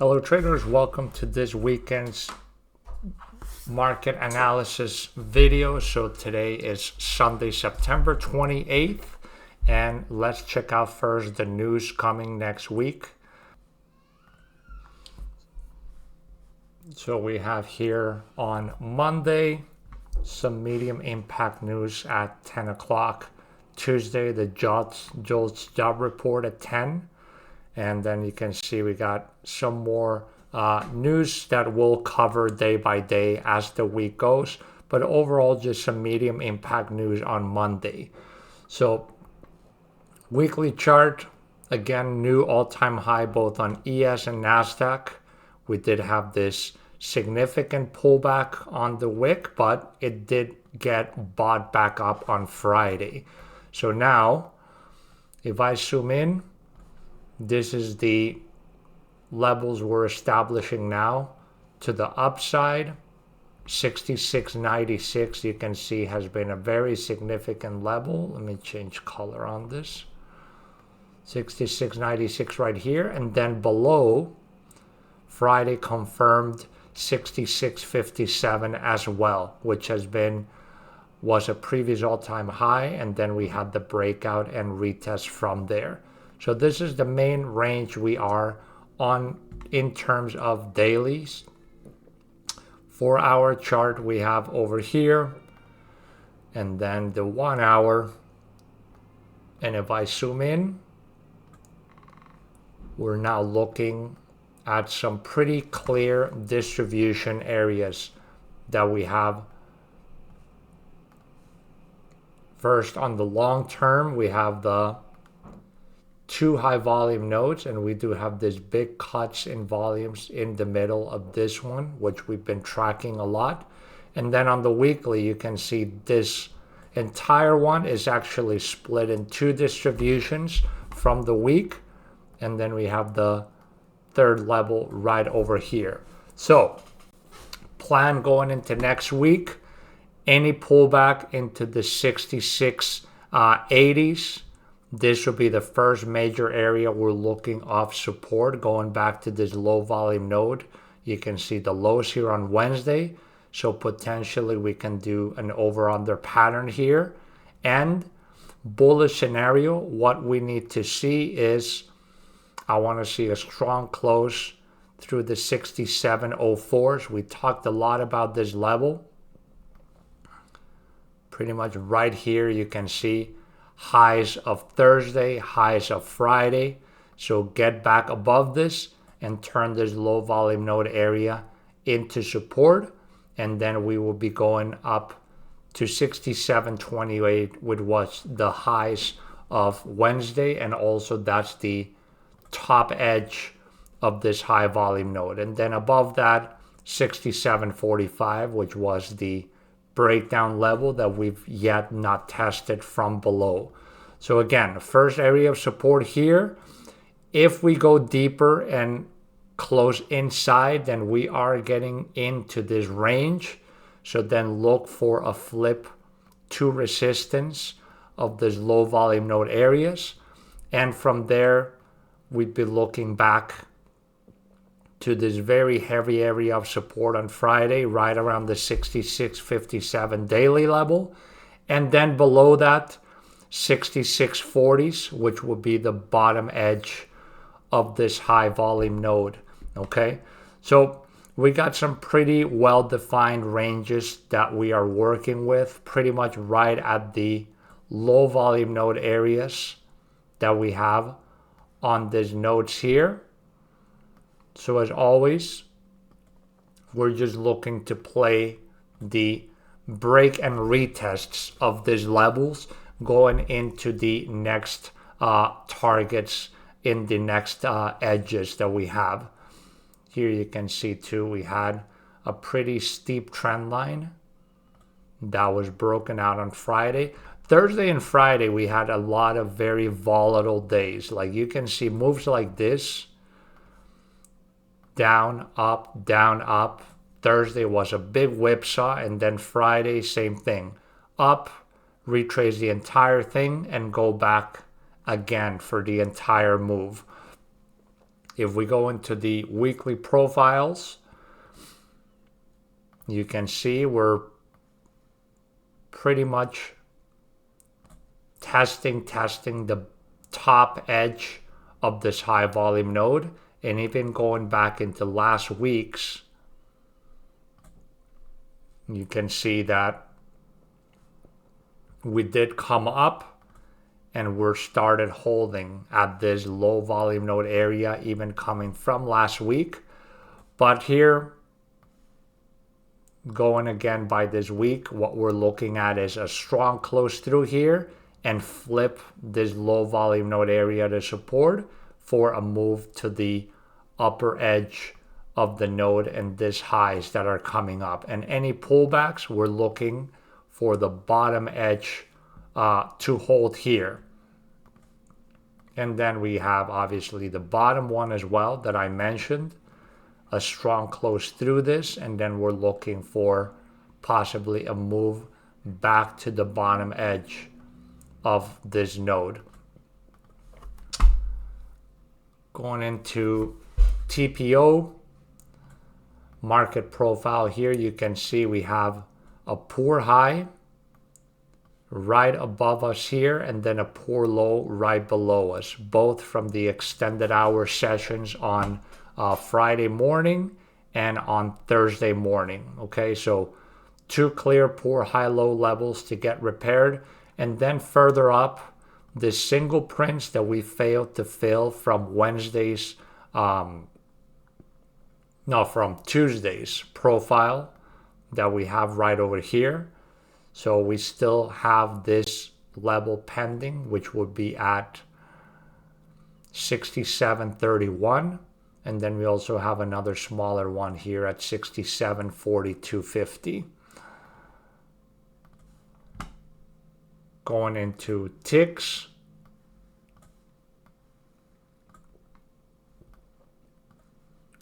Hello traders, welcome to this weekend's market analysis video. So today is Sunday, September 28th, and let's check out first the news coming next week. So we have here on Monday some medium impact news at 10 o'clock. Tuesday, the JOLTS job report at 10. And then you can see we got some more news that we'll cover day by day as the week goes. But overall, just some medium impact news on Monday. So weekly chart, again, new all-time high both on ES and NASDAQ. We did have this significant pullback on the wick, but it did get bought back up on Friday. So now, if I zoom in, this is the levels we're establishing now to the upside. 66.96 you can see has been a very significant level. Let me change color on this. 66.96 right here, and then below Friday confirmed 66.57 as well, which was a previous all-time high, and then we had the breakout and retest from there. So this is the main range we are on in terms of dailies. 4-hour chart we have over here, and then the 1 hour. And if I zoom in, we're now looking at some pretty clear distribution areas that we have. First, on the long term, we have the two high volume nodes, and we do have this big cuts in volumes in the middle of this one, which we've been tracking a lot. And then on the weekly, you can see this entire one is actually split in two distributions from the week, and then we have the third level right over here. So plan going into next week, any pullback into the 66.80s. This will be the first major area we're looking off support, going back to this low volume node. You can see the lows here on Wednesday. So potentially we can do an over-under pattern here. And bullish scenario, what we need to see is, I want to see a strong close through the 67.04s. We talked a lot about this level. Pretty much right here you can see highs of Thursday, highs of Friday. So get back above this and turn this low volume node area into support. And then we will be going up to 67.28, which was the highs of Wednesday. And also that's the top edge of this high volume node. And then above that, 67.45, which was the breakdown level that we've yet not tested from below. So again, first area of support here. If we go deeper and close inside, then we are getting into this range. So then look for a flip to resistance of these low volume node areas. And from there, we'd be looking back to this very heavy area of support on Friday, right around the 66.57 daily level. And then below that, 66.40s, which would be the bottom edge of this high volume node. Okay, so we got some pretty well-defined ranges that we are working with, pretty much right at the low volume node areas that we have on these nodes here. So as always, we're just looking to play the break and retests of these levels going into the next targets in the next edges that we have. Here you can see too, we had a pretty steep trend line that was broken out on Friday. Thursday and Friday, we had a lot of very volatile days. Like you can see moves like this, down, up, down, up. Thursday was a big whipsaw, and then Friday, same thing. Up, retrace the entire thing, and go back again for the entire move. If we go into the weekly profiles, you can see we're pretty much testing the top edge of this high volume node. And even going back into last week's, you can see that we did come up and we're started holding at this low volume node area, even coming from last week. But here, going again by this week, what we're looking at is a strong close through here and flip this low volume node area to support for a move to the upper edge of the node and this highs that are coming up. And any pullbacks, we're looking for the bottom edge to hold here. And then we have obviously the bottom one as well that I mentioned, a strong close through this, and then we're looking for possibly a move back to the bottom edge of this node. Going into TPO market profile here, you can see we have a poor high right above us here and then a poor low right below us, both from the extended hour sessions on Friday morning and on Thursday morning. Okay, so two clear poor high low levels to get repaired. And then further up, the single prints that we failed to fill from from Tuesday's profile that we have right over here. So we still have this level pending, which would be at 67.31. And then we also have another smaller one here at 67.4250. Going into ticks.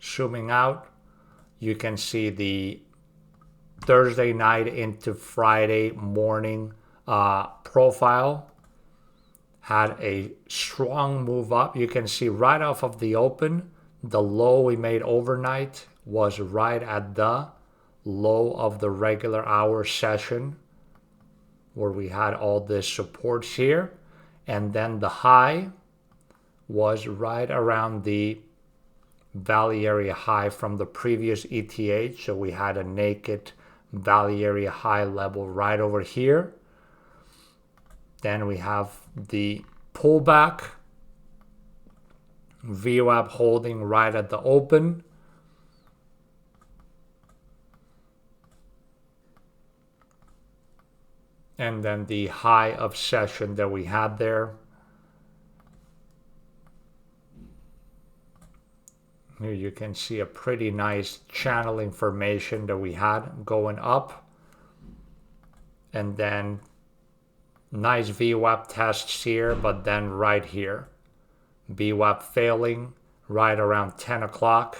Zooming out, you can see the Thursday night into Friday morning profile had a strong move up. You can see right off of the open, the low we made overnight was right at the low of the regular hour session where we had all this support here. And then the high was right around the valley area high from the previous ETH. So we had a naked valley area high level right over here. Then we have the pullback, VWAP holding right at the open. And then the high of session that we had there. Here you can see a pretty nice channeling formation that we had going up. And then nice VWAP tests here, but then right here. VWAP failing right around 10 o'clock.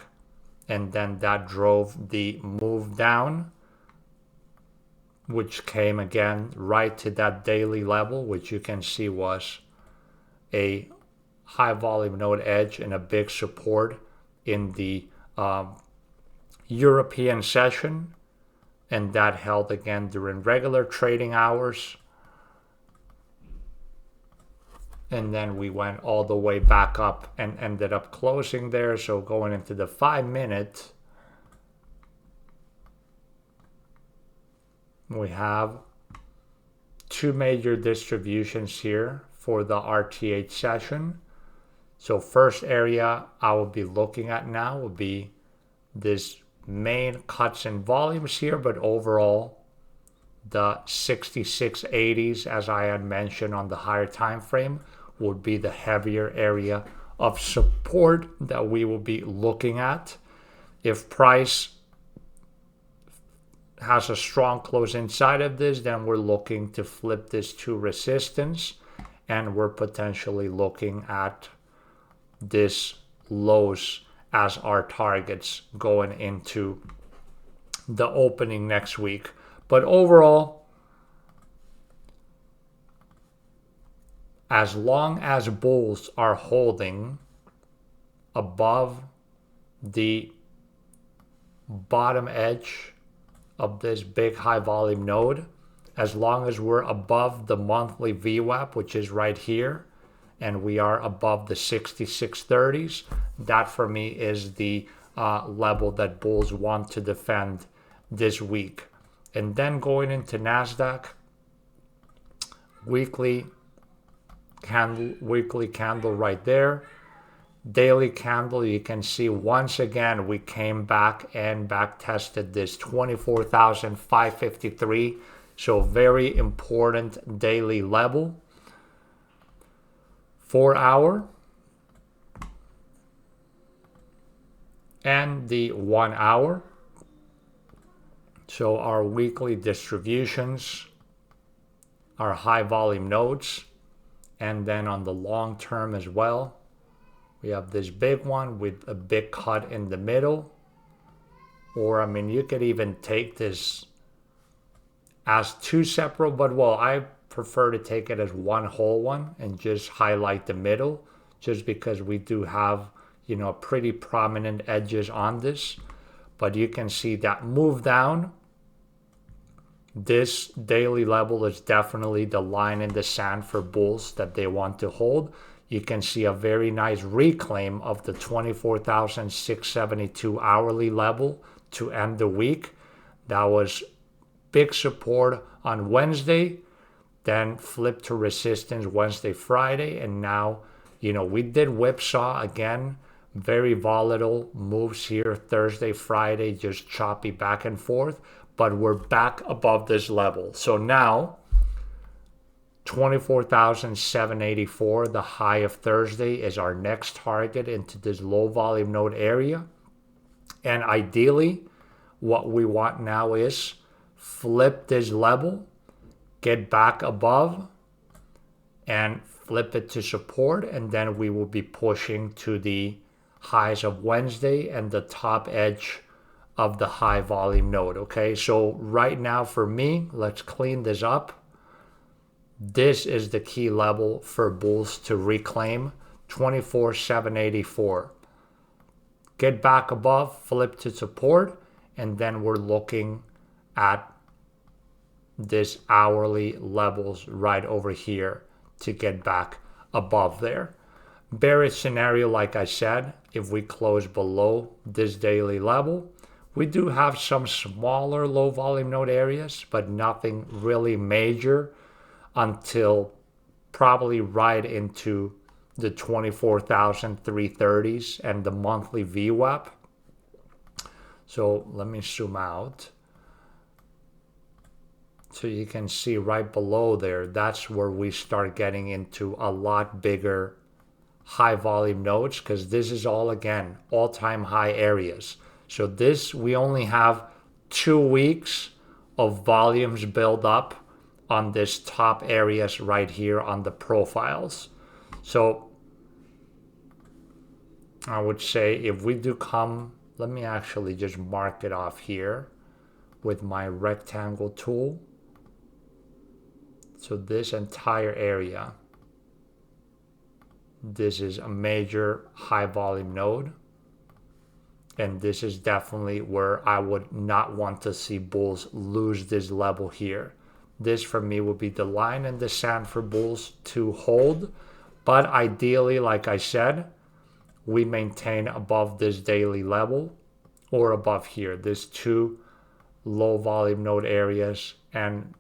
And then that drove the move down, which came again right to that daily level, which you can see was a high volume node edge and a big support in the European session, and that held again during regular trading hours. And then we went all the way back up and ended up closing there. So going into the 5-minute, we have two major distributions here for the RTH session. So first area I will be looking at now will be this main cuts in volumes here, but overall the 6680s, as I had mentioned on the higher time frame, would be the heavier area of support that we will be looking at. If price has a strong close inside of this, then we're looking to flip this to resistance, and we're potentially looking at this lows as our targets going into the opening next week. But overall, as long as bulls are holding above the bottom edge of this big high volume node, as long as we're above the monthly VWAP, which is right here, and we are above the 6630s, that for me is the level that bulls want to defend this week. And then going into NASDAQ, weekly candle right there. Daily candle, you can see once again we came back and back tested this 24,553. So very important daily level. 4 hour and the 1 hour. So our weekly distributions, our high volume nodes, and then on the long term as well, we have this big one with a big cut in the middle. Or, I mean, you could even take this as two separate, but well, I prefer to take it as one whole one and just highlight the middle, just because we do have, pretty prominent edges on this. But you can see that move down. This daily level is definitely the line in the sand for bulls that they want to hold. You can see a very nice reclaim of the 24,672 hourly level to end the week. That was big support on Wednesday, then flipped to resistance Wednesday, Friday, and now, we did whipsaw again. Very volatile moves here Thursday, Friday, just choppy back and forth, but we're back above this level. So now 24,784, the high of Thursday, is our next target into this low volume node area. And ideally, what we want now is flip this level, get back above, and flip it to support, and then we will be pushing to the highs of Wednesday and the top edge of the high volume node. Okay, so right now for me, let's clean this up. This is the key level for bulls to reclaim, 24,784. Get back above, flip to support, and then we're looking at this hourly levels right over here to get back above there. Bearish scenario, like I said, if we close below this daily level, we do have some smaller low volume node areas, but nothing really major until probably right into the 24,330s and the monthly VWAP. So let me zoom out. So you can see right below there, that's where we start getting into a lot bigger high volume nodes, because this is all, again, all-time high areas. So this, we only have 2 weeks of volumes build up on this top areas right here on the profiles. So I would say if we do come, let me actually just mark it off here with my rectangle tool. So this entire area, this is a major high volume node. And this is definitely where I would not want to see bulls lose this level here. This for me would be the line in the sand for bulls to hold. But ideally, like I said, we maintain above this daily level or above here. There's 2 low volume node areas and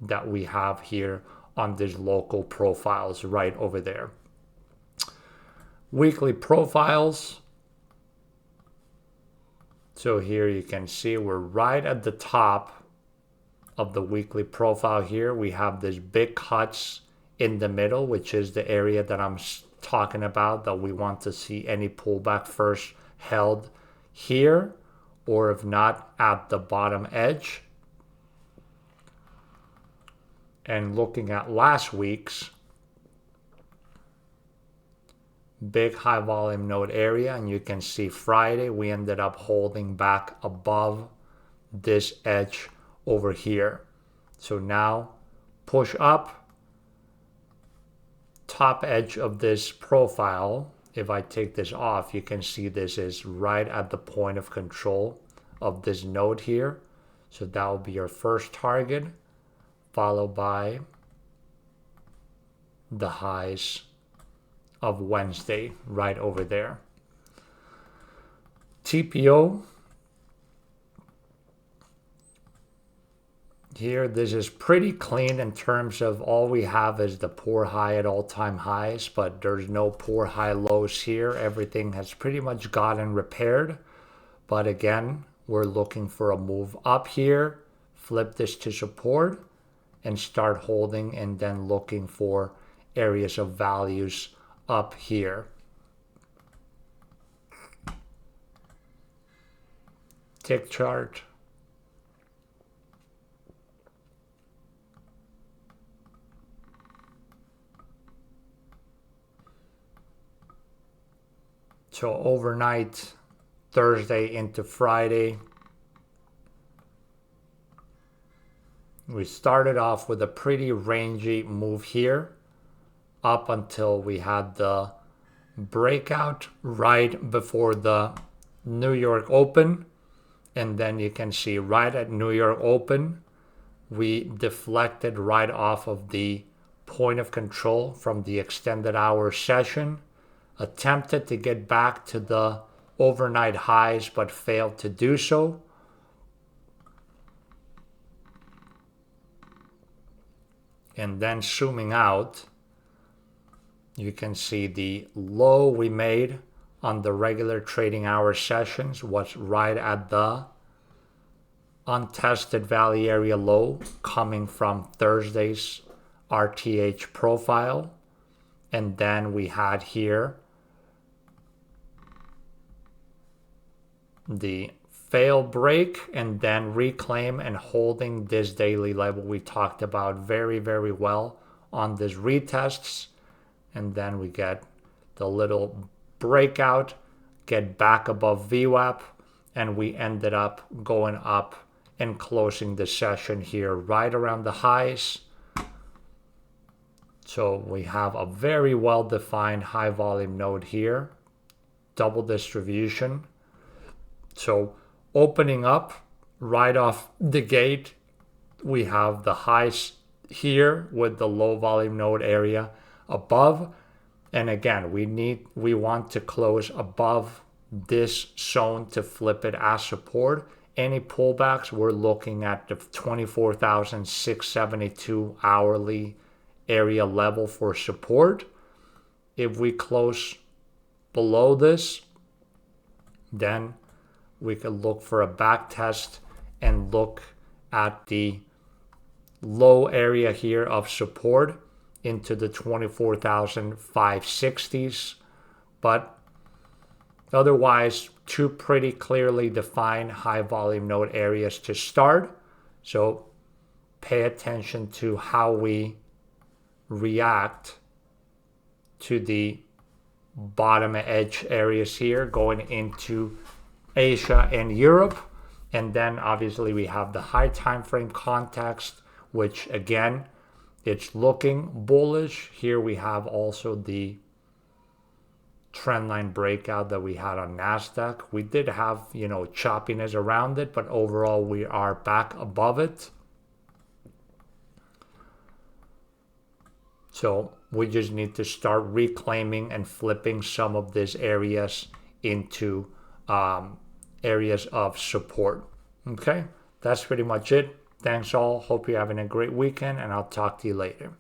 that we have here on these local profiles right over there. Weekly profiles. So here you can see we're right at the top of the weekly profile here. We have these big cuts in the middle, which is the area that I'm talking about, that we want to see any pullback first held here, or if not, at the bottom edge. And looking at last week's big high volume node area, and you can see Friday we ended up holding back above this edge over here. So now push up, top edge of this profile if I take this off, you can see this is right at the point of control of this node here. So that will be your first target, followed by the highs of Wednesday right over there. TPO. Here, this is pretty clean in terms of all we have is the poor high at all-time highs, but there's no poor high lows here. Everything has pretty much gotten repaired. But again, we're looking for a move up here, flip this to support, and start holding and then looking for areas of values up here. Tick chart. So overnight, Thursday into Friday, we started off with a pretty rangy move here up until we had the breakout right before the New York Open. And then you can see right at New York Open, we deflected right off of the point of control from the extended hour session, attempted to get back to the overnight highs, but failed to do so. And then zooming out, you can see the low we made on the regular trading hour sessions was right at the untested value area low coming from Thursday's RTH profile. And then we had here the fail break and then reclaim and holding this daily level we talked about very, very well on this retests. And then we get the little breakout, get back above VWAP, and we ended up going up and closing the session here right around the highs. So we have a very well defined high volume node here, double distribution. So opening up right off the gate, we have the highs here with the low volume node area above. And again, we want to close above this zone to flip it as support. Any pullbacks, we're looking at the 24,672 hourly area level for support. If we close below this, then we could look for a back test and look at the low area here of support into the 24,560s. But otherwise, two pretty clearly defined high volume node areas to start. So pay attention to how we react to the bottom edge areas here going into Asia and Europe. And then obviously we have the high time frame context, which again, it's looking bullish. Here we have also the trendline breakout that we had on NASDAQ. We did have, choppiness around it, but overall we are back above it. So we just need to start reclaiming and flipping some of these areas into areas of support. Okay, that's pretty much it. Thanks all. Hope you're having a great weekend, and I'll talk to you later.